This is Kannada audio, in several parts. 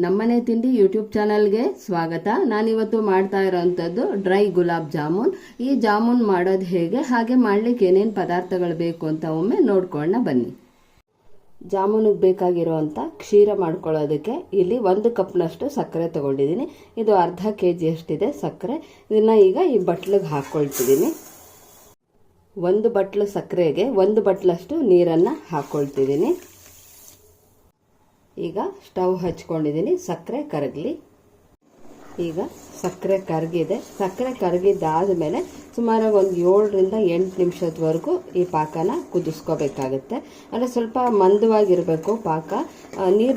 ನಮ್ಮನೆ ತಿಂಡಿ ಯೂಟ್ಯೂಬ್ ಚಾನಲ್ಗೆ ಸ್ವಾಗತ. ನಾನಿವತ್ತು ಮಾಡ್ತಾ ಇರೋವಂಥದ್ದು ಡ್ರೈ ಗುಲಾಬ್ ಜಾಮೂನ್. ಈ ಜಾಮೂನ್ ಮಾಡೋದು ಹೇಗೆ, ಹಾಗೆ ಮಾಡ್ಲಿಕ್ಕೆ ಏನೇನು ಪದಾರ್ಥಗಳು ಬೇಕು ಅಂತ ಒಮ್ಮೆ ನೋಡ್ಕೊಳ್ಳೋಣ ಬನ್ನಿ. ಜಾಮೂನಿಗೆ ಬೇಕಾಗಿರೋವಂಥ ಕ್ಷೀರ ಮಾಡ್ಕೊಳ್ಳೋದಕ್ಕೆ ಇಲ್ಲಿ 1 ಕಪ್ನಷ್ಟು ಸಕ್ಕರೆ ತಗೊಂಡಿದ್ದೀನಿ. ಇದು ಅರ್ಧ kg ಅಷ್ಟಿದೆ ಸಕ್ಕರೆ. ಇದನ್ನ ಈಗ ಈ ಬಟ್ಲಿಗೆ ಹಾಕ್ಕೊಳ್ತಿದ್ದೀನಿ. 1 ಬಟ್ಲು ಸಕ್ಕರೆಗೆ 1 ಬಟ್ಲಷ್ಟು ನೀರನ್ನು ಹಾಕ್ಕೊಳ್ತಿದ್ದೀನಿ. ಈಗ ಸ್ಟವ್ ಹಚ್ಕೊಂಡಿದ್ದೀನಿ, ಸಕ್ಕರೆ ಕರಗಲಿ. ಈಗ ಸಕ್ಕರೆ ಕರಗಿದೆ. ಸಕ್ಕರೆ ಕರಗಿದ್ದಾದ ಮೇಲೆ ಸುಮಾರಾಗಿ ಒಂದು 7 ರಿಂದ 8 ನಿಮಿಷದವರೆಗೂ ಈ ಪಾಕನ ಕುದಿಸ್ಕೋಬೇಕಾಗುತ್ತೆ. ಅಂದರೆ ಸ್ವಲ್ಪ ಮಂದವಾಗಿರಬೇಕು ಪಾಕ.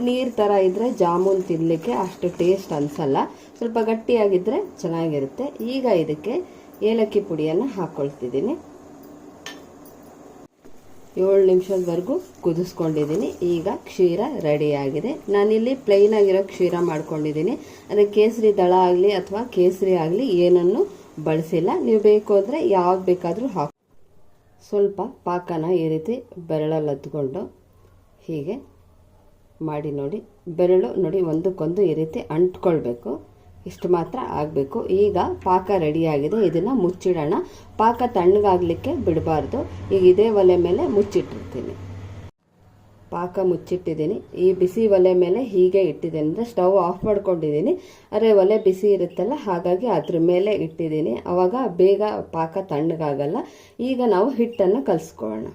ನೀರು ಥರ ಇದ್ದರೆ ಜಾಮೂನ್ ತಿನ್ನಲಿಕ್ಕೆ ಅಷ್ಟು ಟೇಸ್ಟ್ ಅನಿಸಲ್ಲ. ಸ್ವಲ್ಪ ಗಟ್ಟಿಯಾಗಿದ್ದರೆ ಚೆನ್ನಾಗಿರುತ್ತೆ. ಈಗ ಇದಕ್ಕೆ ಏಲಕ್ಕಿ ಪುಡಿಯನ್ನು ಹಾಕ್ಕೊಳ್ತಿದ್ದೀನಿ. 7 ನಿಮಿಷದವರೆಗೂ ಕುದಿಸ್ಕೊಂಡಿದ್ದೀನಿ. ಈಗ ಕ್ಷೀರ ರೆಡಿಯಾಗಿದೆ. ನಾನಿಲ್ಲಿ ಪ್ಲೈನ್ ಆಗಿರೋ ಕ್ಷೀರ ಮಾಡ್ಕೊಂಡಿದ್ದೀನಿ. ಅಂದರೆ ಕೇಸರಿ ದಳ ಆಗಲಿ ಅಥವಾ ಕೇಸರಿ ಆಗಲಿ ಏನನ್ನು ಬಳಸಿಲ್ಲ. ನೀವು ಬೇಕು ಅಂದರೆ ಯಾವ್ದು ಬೇಕಾದರೂ ಸ್ವಲ್ಪ ಪಾಕನ ಈ ರೀತಿ ಬೆರಳಲ್ಲಿ ಹತ್ಕೊಂಡು ಹೀಗೆ ಮಾಡಿ ನೋಡಿ. ಬೆರಳು ನೋಡಿ ಒಂದಕ್ಕೊಂದು ಈ ರೀತಿ ಅಂಟ್ಕೊಳ್ಬೇಕು. ಇಷ್ಟು ಮಾತ್ರ ಆಗಬೇಕು. ಈಗ ಪಾಕ ರೆಡಿಯಾಗಿದೆ. ಇದನ್ನು ಮುಚ್ಚಿಡೋಣ. ಪಾಕ ತಣ್ಣಗಾಗಲಿಕ್ಕೆ ಬಿಡಬಾರ್ದು. ಈಗ ಇದೇ ಒಲೆ ಮೇಲೆ ಮುಚ್ಚಿಟ್ಟಿರ್ತೀನಿ. ಪಾಕ ಮುಚ್ಚಿಟ್ಟಿದ್ದೀನಿ. ಈ ಬಿಸಿ ಒಲೆ ಮೇಲೆ ಹೀಗೆ ಇಟ್ಟಿದ್ದೀನಿ. ಅಂದರೆ ಸ್ಟವ್ ಆಫ್ ಮಾಡ್ಕೊಂಡಿದ್ದೀನಿ. ಆದರೆ ಒಲೆ ಬಿಸಿ ಇರುತ್ತಲ್ಲ, ಹಾಗಾಗಿ ಅದ್ರ ಮೇಲೆ ಇಟ್ಟಿದ್ದೀನಿ. ಆವಾಗ ಬೇಗ ಪಾಕ ತಣ್ಣಗಾಗಲ್ಲ. ಈಗ ನಾವು ಹಿಟ್ಟನ್ನು ಕಲಿಸ್ಕೊಳ್ಳೋಣ.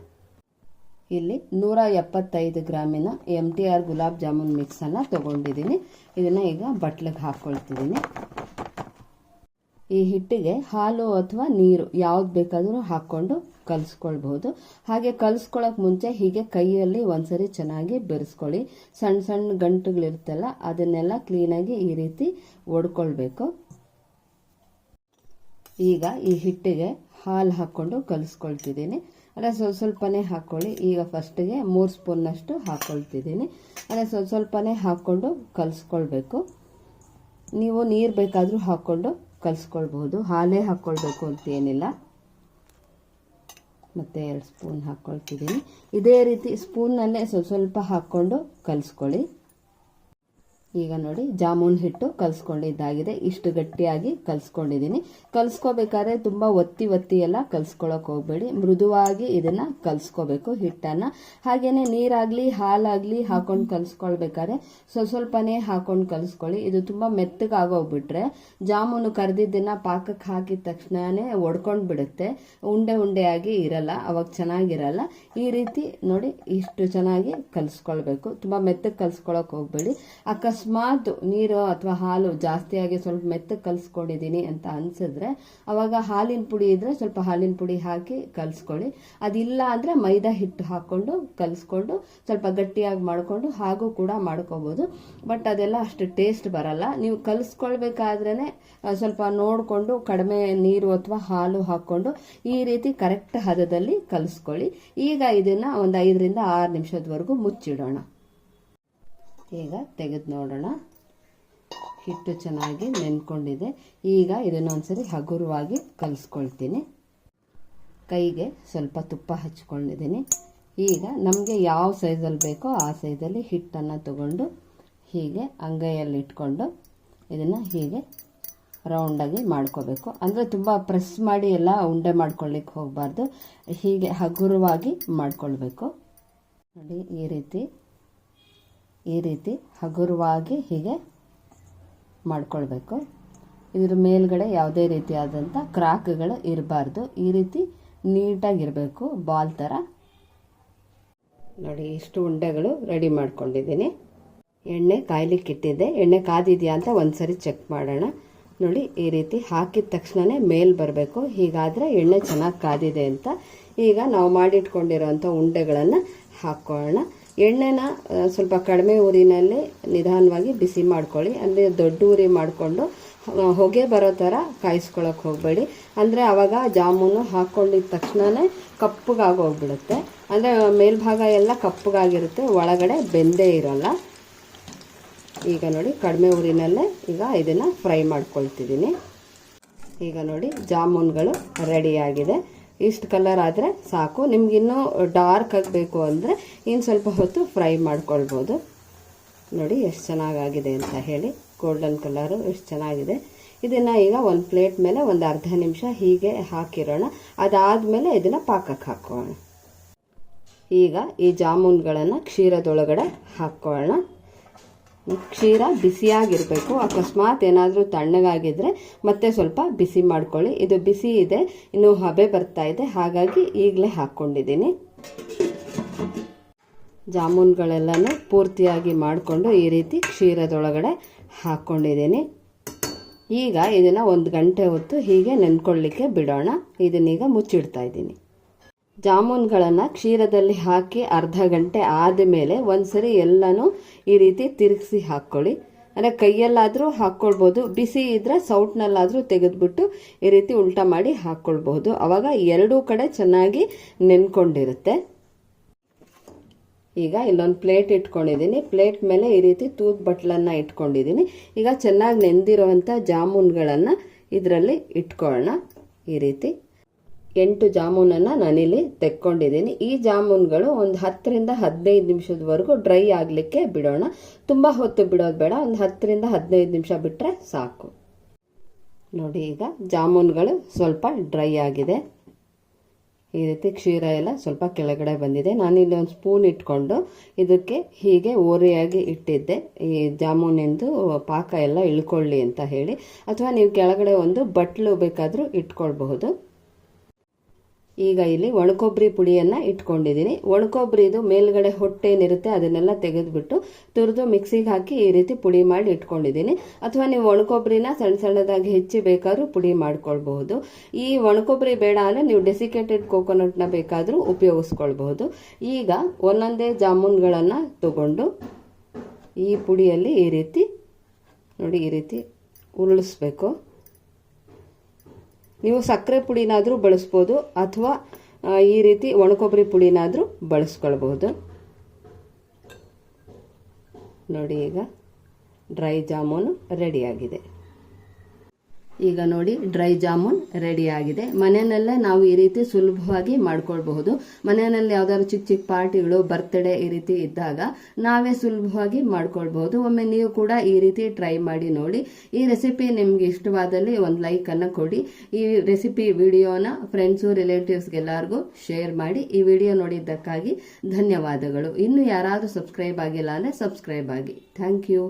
ಇಲ್ಲಿ 175 ಗ್ರಾಮಿನ MTR ಗುಲಾಬ್ ಜಾಮೂನ್ ಮಿಕ್ಸನ್ನು ತೊಗೊಂಡಿದ್ದೀನಿ. ಇದನ್ನು ಈಗ ಬಟ್ಲಿಗೆ ಹಾಕ್ಕೊಳ್ತಿದ್ದೀನಿ. ಈ ಹಿಟ್ಟಿಗೆ ಹಾಲು ಅಥವಾ ನೀರು ಯಾವ್ದು ಬೇಕಾದರೂ ಹಾಕ್ಕೊಂಡು ಕಲಿಸ್ಕೊಳ್ಬಹುದು. ಹಾಗೆ ಕಲಿಸ್ಕೊಳ್ಳೋಕೆ ಮುಂಚೆ ಹೀಗೆ ಕೈಯಲ್ಲಿ ಒಂದ್ಸರಿ ಚೆನ್ನಾಗಿ ಬೆರೆಸ್ಕೊಳ್ಳಿ. ಸಣ್ಣ ಸಣ್ಣ ಗಂಟುಗಳಿರುತ್ತಲ್ಲ, ಅದನ್ನೆಲ್ಲ ಕ್ಲೀನಾಗಿ ಈ ರೀತಿ ಒಡ್ಕೊಳ್ಬೇಕು. ಈಗ ಈ ಹಿಟ್ಟಿಗೆ ಹಾಲು ಹಾಕ್ಕೊಂಡು ಕಲಿಸ್ಕೊಳ್ತಿದ್ದೀನಿ. ಅದೇ ಸ್ವಲ್ಪನೇ ಹಾಕ್ಕೊಳ್ಳಿ. ಈಗ ಫಸ್ಟಿಗೆ 3 ಸ್ಪೂನ್ನಷ್ಟು ಹಾಕ್ಕೊಳ್ತಿದ್ದೀನಿ. ಅದೇ ಸ್ವಲ್ಪನೇ ಹಾಕ್ಕೊಂಡು ಕಲಿಸ್ಕೊಳ್ಬೇಕು. ನೀವು ನೀರು ಬೇಕಾದರೂ ಹಾಕ್ಕೊಂಡು ಕಲಿಸ್ಕೊಳ್ಬಹುದು. ಹಾಲೇ ಹಾಕ್ಕೊಳ್ಬೇಕು ಅಂತ ಏನಿಲ್ಲ. ಮತ್ತೆ 2 ಸ್ಪೂನ್ ಹಾಕ್ಕೊಳ್ತಿದ್ದೀನಿ. ಇದೇ ರೀತಿ ಸ್ಪೂನ್ನಲ್ಲೇ ಸ್ವಲ್ಪ ಹಾಕ್ಕೊಂಡು ಕಲಿಸ್ಕೊಳ್ಳಿ. ಈಗ ನೋಡಿ ಜಾಮೂನ್ ಹಿಟ್ಟು ಕಲಿಸ್ಕೊಂಡಿದ್ದಾಗಿದೆ. ಇಷ್ಟು ಗಟ್ಟಿಯಾಗಿ ಕಲಿಸ್ಕೊಂಡಿದ್ದೀನಿ. ಕಲಿಸ್ಕೋಬೇಕಾದ್ರೆ ತುಂಬ ಒತ್ತಿ ಎಲ್ಲ ಕಲಿಸ್ಕೊಳ್ಳೋಕೆ ಹೋಗಬೇಡಿ. ಮೃದುವಾಗಿ ಇದನ್ನು ಕಲಿಸ್ಕೋಬೇಕು ಹಿಟ್ಟನ್ನು. ಹಾಗೆಯೇ ನೀರಾಗಲಿ ಹಾಲಾಗಲಿ ಹಾಕೊಂಡು ಕಲಿಸ್ಕೊಳ್ಬೇಕಾದ್ರೆ ಸ್ವಲ್ಪನೇ ಹಾಕೊಂಡು ಕಲಿಸ್ಕೊಳ್ಳಿ. ಇದು ತುಂಬ ಮೆತ್ತಗಾಗೋಗ್ಬಿಟ್ರೆ ಜಾಮೂನು ಕರೆದಿದ್ದನ್ನು ಪಾಕಕ್ಕೆ ಹಾಕಿದ ತಕ್ಷಣವೇ ಒಡ್ಕೊಂಡು ಬಿಡುತ್ತೆ. ಉಂಡೆಯಾಗಿ ಇರಲ್ಲ, ಅವಾಗ ಚೆನ್ನಾಗಿರಲ್ಲ. ಈ ರೀತಿ ನೋಡಿ ಇಷ್ಟು ಚೆನ್ನಾಗಿ ಕಲಿಸ್ಕೊಳ್ಬೇಕು. ತುಂಬ ಮೆತ್ತಗೆ ಕಲಿಸ್ಕೊಳ್ಳೋಕೆ ಹೋಗಬೇಡಿ. ಅಕಸ್ಮಾತ್ ನೀರು ಅಥವಾ ಹಾಲು ಜಾಸ್ತಿಯಾಗಿ ಸ್ವಲ್ಪ ಮೆತ್ತಗೆ ಕಲಿಸ್ಕೊಂಡಿದ್ದೀನಿ ಅಂತ ಅನ್ಸಿದ್ರೆ ಅವಾಗ ಹಾಲಿನ ಪುಡಿ ಇದ್ರೆ ಸ್ವಲ್ಪ ಹಾಲಿನ ಪುಡಿ ಹಾಕಿ ಕಲಿಸ್ಕೊಳ್ಳಿ. ಅದಿಲ್ಲ ಅಂದರೆ ಮೈದಾ ಹಿಟ್ಟು ಹಾಕ್ಕೊಂಡು ಕಲಿಸ್ಕೊಂಡು ಸ್ವಲ್ಪ ಗಟ್ಟಿಯಾಗಿ ಮಾಡಿಕೊಂಡು ಹಾಗೂ ಕೂಡ ಮಾಡ್ಕೋಬೋದು. ಬಟ್ ಅದೆಲ್ಲ ಅಷ್ಟು ಟೇಸ್ಟ್ ಬರಲ್ಲ. ನೀವು ಕಲಿಸ್ಕೊಳ್ಬೇಕಾದ್ರೇ ಸ್ವಲ್ಪ ನೋಡಿಕೊಂಡು ಕಡಿಮೆ ನೀರು ಅಥವಾ ಹಾಲು ಹಾಕ್ಕೊಂಡು ಈ ರೀತಿ ಕರೆಕ್ಟ್ ಹದದಲ್ಲಿ ಕಲಿಸ್ಕೊಳ್ಳಿ. ಈಗ ಇದನ್ನು ಒಂದು 5 ರಿಂದ 6 ನಿಮಿಷದವರೆಗೂ ಮುಚ್ಚಿಡೋಣ. ಈಗ ತೆಗೆದು ನೋಡೋಣ. ಹಿಟ್ಟು ಚೆನ್ನಾಗಿ ನೆನ್ಕೊಂಡಿದೆ. ಈಗ ಇದನ್ನೊಂದ್ಸರಿ ಹಗುರವಾಗಿ ಕಲಿಸ್ಕೊಳ್ತೀನಿ. ಕೈಗೆ ಸ್ವಲ್ಪ ತುಪ್ಪ ಹಚ್ಕೊಂಡಿದ್ದೀನಿ. ಈಗ ನಮಗೆ ಯಾವ ಸೈಜಲ್ಲಿ ಬೇಕೋ ಆ ಸೈಜಲ್ಲಿ ಹಿಟ್ಟನ್ನು ತಗೊಂಡು ಹೀಗೆ ಅಂಗೈಯಲ್ಲಿ ಇಟ್ಕೊಂಡು ಇದನ್ನು ಹೀಗೆ ರೌಂಡಾಗಿ ಮಾಡ್ಕೋಬೇಕು. ಅಂದರೆ ತುಂಬ ಪ್ರೆಸ್ ಮಾಡಿ ಎಲ್ಲ ಉಂಡೆ ಮಾಡ್ಕೊಳ್ಳಿಕ್ಕೆ ಹೋಗಬಾರ್ದು. ಹೀಗೆ ಹಗುರವಾಗಿ ಮಾಡ್ಕೊಳ್ಬೇಕು. ನೋಡಿ ಈ ರೀತಿ ಹಗುರವಾಗಿ ಹೀಗೆ ಮಾಡ್ಕೊಳ್ಬೇಕು. ಇದ್ರ ಮೇಲ್ಗಡೆ ಯಾವುದೇ ರೀತಿಯಾದಂಥ ಕ್ರಾಕ್ಗಳು ಇರಬಾರ್ದು. ಈ ರೀತಿ ನೀಟಾಗಿರಬೇಕು, ಬಾಲ್ ಥರ. ನೋಡಿ ಇಷ್ಟು ಉಂಡೆಗಳು ರೆಡಿ ಮಾಡ್ಕೊಂಡಿದ್ದೀನಿ. ಎಣ್ಣೆ ಕಾಯ್ಲಿಕ್ಕೆ ಇಟ್ಟಿದ್ದೆ. ಎಣ್ಣೆ ಕಾದಿದೆಯಾ ಅಂತ ಒಂದ್ಸರಿ ಚೆಕ್ ಮಾಡೋಣ. ನೋಡಿ ಈ ರೀತಿ ಹಾಕಿದ ತಕ್ಷಣವೇ ಮೇಲ್ ಬರಬೇಕು. ಹೀಗಾದರೆ ಎಣ್ಣೆ ಚೆನ್ನಾಗಿ ಕಾದಿದೆ ಅಂತ. ಈಗ ನಾವು ಮಾಡಿಟ್ಕೊಂಡಿರೋಂಥ ಉಂಡೆಗಳನ್ನು ಹಾಕ್ಕೊಳ್ಳೋಣ. ಎಣ್ಣೆನ ಸ್ವಲ್ಪ ಕಡಿಮೆ ಉರಿನಲ್ಲಿ ನಿಧಾನವಾಗಿ ಬಿಸಿ ಮಾಡ್ಕೊಳ್ಳಿ. ಅಂದರೆ ದೊಡ್ಡ ಉರಿ ಮಾಡಿಕೊಂಡು ಹೊಗೆ ಬರೋ ಥರ ಕಾಯಿಸ್ಕೊಳ್ಳೋಕೆ ಹೋಗಬೇಡಿ. ಅಂದರೆ ಆವಾಗ ಜಾಮೂನು ಹಾಕ್ಕೊಂಡಿದ್ದ ತಕ್ಷಣವೇ ಕಪ್ಪಗಾಗೋಗ್ಬಿಡುತ್ತೆ. ಅಂದರೆ ಮೇಲ್ಭಾಗ ಎಲ್ಲ ಕಪ್ಪಗಾಗಿರುತ್ತೆ, ಒಳಗಡೆ ಬೆಂದೇ ಇರೋಲ್ಲ. ಈಗ ನೋಡಿ ಕಡಿಮೆ ಉರಿನಲ್ಲೇ ಈಗ ಇದನ್ನು ಫ್ರೈ ಮಾಡ್ಕೊಳ್ತಿದ್ದೀನಿ. ಈಗ ನೋಡಿ ಜಾಮೂನ್ಗಳು ರೆಡಿಯಾಗಿದೆ. ಇಷ್ಟು ಕಲರ್ ಆದರೆ ಸಾಕು. ನಿಮ್ಗಿನ್ನೂ ಡಾರ್ಕ್ ಆಗಬೇಕು ಅಂದರೆ ಇನ್ನು ಸ್ವಲ್ಪ ಹೊತ್ತು ಫ್ರೈ ಮಾಡ್ಕೊಳ್ಬೋದು. ನೋಡಿ ಎಷ್ಟು ಚೆನ್ನಾಗಾಗಿದೆ ಅಂತ ಹೇಳಿ, ಗೋಲ್ಡನ್ ಕಲರು ಎಷ್ಟು ಚೆನ್ನಾಗಿದೆ. ಇದನ್ನು ಈಗ ಒಂದು ಪ್ಲೇಟ್ ಮೇಲೆ ಒಂದು ಅರ್ಧ ನಿಮಿಷ ಹೀಗೆ ಹಾಕಿರೋಣ. ಅದಾದಮೇಲೆ ಇದನ್ನು ಪಾಕಕ್ಕೆ ಹಾಕೋಣ. ಈಗ ಈ ಜಾಮೂನ್ಗಳನ್ನು ಕ್ಷೀರದೊಳಗಡೆ ಹಾಕೋಣ. ಕ್ಷೀರ ಬಿಸಿಯಾಗಿರಬೇಕು. ಅಕಸ್ಮಾತ್ ಏನಾದರೂ ತಣ್ಣಗಾಗಿದ್ರೆ ಮತ್ತೆ ಸ್ವಲ್ಪ ಬಿಸಿ ಮಾಡ್ಕೊಳ್ಳಿ. ಇದು ಬಿಸಿ ಇದೆ, ಇನ್ನು ಹಬೆ ಬರ್ತಾ ಇದೆ, ಹಾಗಾಗಿ ಈಗಲೇ ಹಾಕ್ಕೊಂಡಿದ್ದೀನಿ. ಜಾಮೂನ್ಗಳೆಲ್ಲನೂ ಪೂರ್ತಿಯಾಗಿ ಮಾಡಿಕೊಂಡು ಈ ರೀತಿ ಕ್ಷೀರದೊಳಗಡೆ ಹಾಕ್ಕೊಂಡಿದ್ದೀನಿ. ಈಗ ಇದನ್ನು 1 ಗಂಟೆ ಹೊತ್ತು ಹೀಗೆ ನೆನ್ಕೊಳ್ಳಿಕ್ಕೆ ಬಿಡೋಣ. ಇದನ್ನೀಗ ಮುಚ್ಚಿಡ್ತಾ ಇದ್ದೀನಿ. ಜಾಮೂನ್ಗಳನ್ನು ಕ್ಷೀರದಲ್ಲಿ ಹಾಕಿ ಅರ್ಧ ಗಂಟೆ ಆದಮೇಲೆ ಒಂದ್ಸರಿ ಎಲ್ಲನೂ ಈ ರೀತಿ ತಿರುಗಿಸಿ ಹಾಕ್ಕೊಳ್ಳಿ. ಅಂದರೆ ಕೈಯಲ್ಲಾದರೂ ಹಾಕ್ಕೊಳ್ಬೋದು, ಬಿಸಿ ಇದ್ದರೆ ಸೌಟ್ನಲ್ಲಾದರೂ ತೆಗೆದುಬಿಟ್ಟು ಈ ರೀತಿ ಉಲ್ಟಾ ಮಾಡಿ ಹಾಕ್ಕೊಳ್ಬಹುದು. ಆವಾಗ ಎರಡೂ ಕಡೆ ಚೆನ್ನಾಗಿ ನೆನ್ಕೊಂಡಿರುತ್ತೆ. ಈಗ ಇಲ್ಲೊಂದು ಪ್ಲೇಟ್ ಇಟ್ಕೊಂಡಿದ್ದೀನಿ. ಪ್ಲೇಟ್ ಮೇಲೆ ಈ ರೀತಿ ತೂತ್ ಬಟ್ಲನ್ನು ಇಟ್ಕೊಂಡಿದ್ದೀನಿ. ಈಗ ಚೆನ್ನಾಗಿ ನೆಂದಿರುವಂಥ ಜಾಮೂನ್ಗಳನ್ನು ಇದರಲ್ಲಿ ಇಟ್ಕೊಳ್ಳೋಣ. ಈ ರೀತಿ 8 ಜಾಮೂನನ್ನು ನಾನಿಲ್ಲಿ ತೆಕ್ಕೊಂಡಿದ್ದೀನಿ. ಈ ಜಾಮೂನ್ಗಳು ಒಂದು 10ರಿಂದ 15 ನಿಮಿಷದವರೆಗೂ ಡ್ರೈ ಆಗಲಿಕ್ಕೆ ಬಿಡೋಣ. ತುಂಬ ಹೊತ್ತು ಬಿಡೋದು ಬೇಡ, ಒಂದು 10ರಿಂದ 15 ನಿಮಿಷ ಬಿಟ್ಟರೆ ಸಾಕು. ನೋಡಿ, ಈಗ ಜಾಮೂನ್ಗಳು ಸ್ವಲ್ಪ ಡ್ರೈ ಆಗಿದೆ. ಈ ರೀತಿ ಕ್ಷೀರ ಎಲ್ಲ ಸ್ವಲ್ಪ ಕೆಳಗಡೆ ಬಂದಿದೆ. ನಾನಿಲ್ಲಿ ಒಂದು ಸ್ಪೂನ್ ಇಟ್ಕೊಂಡು ಇದಕ್ಕೆ ಹೀಗೆ ಓರೆಯಾಗಿ ಇಟ್ಟಿದ್ದೆ, ಈ ಜಾಮೂನಿಂದು ಪಾಕ ಎಲ್ಲ ಇಳ್ಕೊಳ್ಳಿ ಅಂತ ಹೇಳಿ. ಅಥವಾ ನೀವು ಕೆಳಗಡೆ ಒಂದು ಬಟ್ಲು ಬೇಕಾದರೂ ಇಟ್ಕೊಳ್ಬಹುದು. ಈಗ ಇಲ್ಲಿ ಒಣಕೊಬ್ಬರಿ ಪುಡಿಯನ್ನು ಇಟ್ಕೊಂಡಿದ್ದೀನಿ. ಒಣಕೊಬ್ಬರಿದು ಮೇಲ್ಗಡೆ ಹೊಟ್ಟೇನಿರುತ್ತೆ ಅದನ್ನೆಲ್ಲ ತೆಗೆದುಬಿಟ್ಟು ತುರಿದು ಮಿಕ್ಸಿಗೆ ಹಾಕಿ ಈ ರೀತಿ ಪುಡಿ ಮಾಡಿ ಇಟ್ಕೊಂಡಿದ್ದೀನಿ. ಅಥವಾ ನೀವು ಒಣಕೊಬ್ಬರಿನ ಸಣ್ಣ ಸಣ್ಣದಾಗಿ ಹೆಚ್ಚಿ ಬೇಕಾದ್ರೂ ಪುಡಿ ಮಾಡ್ಕೊಳ್ಬಹುದು. ಈ ಒಣಕೊಬ್ಬರಿ ಬೇಡ ಅಂದರೆ ನೀವು ಡೆಸಿಕೇಟೆಡ್ ಕೋಕೋನಟ್ನ ಬೇಕಾದರೂ ಉಪಯೋಗಿಸ್ಕೊಳ್ಬಹುದು. ಈಗ ಒಂದೊಂದೇ ಜಾಮೂನ್ಗಳನ್ನು ತಗೊಂಡು ಈ ಪುಡಿಯಲ್ಲಿ ಈ ರೀತಿ ನೋಡಿ ಈ ರೀತಿ ಉರುಳಿಸ್ಬೇಕು. ನೀವು ಸಕ್ಕರೆ ಪುಡಿನಾದರೂ ಬಳಸ್ಬೋದು, ಅಥವಾ ಈ ರೀತಿ ಒಣಕೊಬ್ಬರಿ ಪುಡಿನಾದರೂ ಬಳಸ್ಕೊಳ್ಬಹುದು. ನೋಡಿ, ಈಗ ಡ್ರೈ ಜಾಮೂನು ರೆಡಿಯಾಗಿದೆ. ಈಗ ನೋಡಿ, ಡ್ರೈ ಜಾಮೂನ್ ರೆಡಿ ಆಗಿದೆ. ಮನೆಯಲ್ಲೇ ನಾವು ಈ ರೀತಿ ಸುಲಭವಾಗಿ ಮಾಡ್ಕೊಳ್ಬಹುದು. ಮನೆಯಲ್ಲಿ ಯಾವ್ದಾದ್ರು ಚಿಕ್ಕ ಚಿಕ್ಕ ಪಾರ್ಟಿಗಳು, ಬರ್ತ್ಡೇ ಈ ರೀತಿ ಇದ್ದಾಗ ನಾವೇ ಸುಲಭವಾಗಿ ಮಾಡ್ಕೊಳ್ಬಹುದು. ಒಮ್ಮೆ ನೀವು ಕೂಡ ಈ ರೀತಿ ಟ್ರೈ ಮಾಡಿ ನೋಡಿ. ಈ ರೆಸಿಪಿ ನಿಮ್ಗೆ ಇಷ್ಟವಾದಲ್ಲಿ ಒಂದು ಲೈಕ್ ಅನ್ನು ಕೊಡಿ. ಈ ರೆಸಿಪಿ ವಿಡಿಯೋನ ಫ್ರೆಂಡ್ಸು ರಿಲೇಟಿವ್ಸ್ಗೆಲ್ಲರಿಗೂ ಶೇರ್ ಮಾಡಿ. ಈ ವಿಡಿಯೋ ನೋಡಿದ್ದಕ್ಕಾಗಿ ಧನ್ಯವಾದಗಳು. ಇನ್ನು ಯಾರಾದರೂ ಸಬ್ಸ್ಕ್ರೈಬ್ ಆಗಿಲ್ಲ ಅಂದರೆ ಸಬ್ಸ್ಕ್ರೈಬ್ ಆಗಿ. Thank you.